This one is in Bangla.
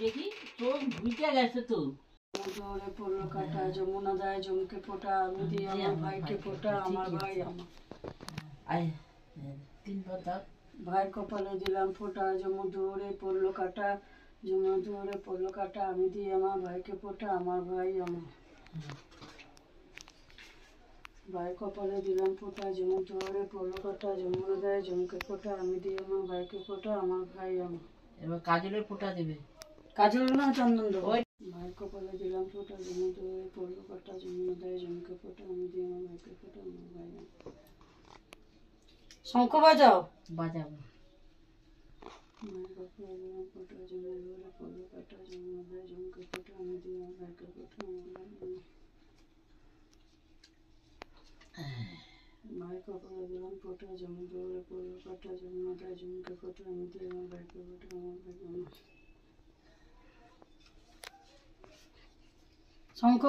দেখি চোখ ভিজে গেছে তো। জোরে পড়লো কাটা, যমুনা দেয় জমকে ফোটা, আমি দিই আমার ভাইকে ফোটা, আমার ভাই আমার। তিনবার দাও। ভাইয়ের কপালে দিলাম ফোটা, যমু জোরে পড়লো কাটা, যমুনা জোরে পড়লো কাটা, আমি দিই আমার ভাইকে ফোটা, আমার ভাই আমার। ভাই কপালে দিলাম ফোটা, যমু জোরে পড়লো কাটা, যমুনা দেয় জমকে ফোটা, আমি দিই আমার ভাইকে ফোটা, আমার ভাই আমার। এবার কাজলের ফোঁটা দেবে। কাজল না চন্দন দেবো। ভাই কপালে দিলাম ফোটা, যমু জোরে পড়লো কাটা, যমুনা দেয় জমকে ফোটা, আমি দিই আমার ভাইকে ফোটা, আমার ভাই আমার। শঙ্খ বাজাও। বাজাবো। মায়ের কপালে দিলাম ফোটা, যমু জোরে পড়লো কাটা, যমুনা দেয় জমকে ফোটা, আমি দিই আমার ভাইকে ফোটা, আমার ভাই আমার। ভাই কপালে দিলাম ফোটা, যমু জোরে পড়লো কাটা, যমুনা দেয় জমকে ফোটা, আমি দিই আমার ভাইকে ফোটা, আমার ভাই আমার। শঙ্খ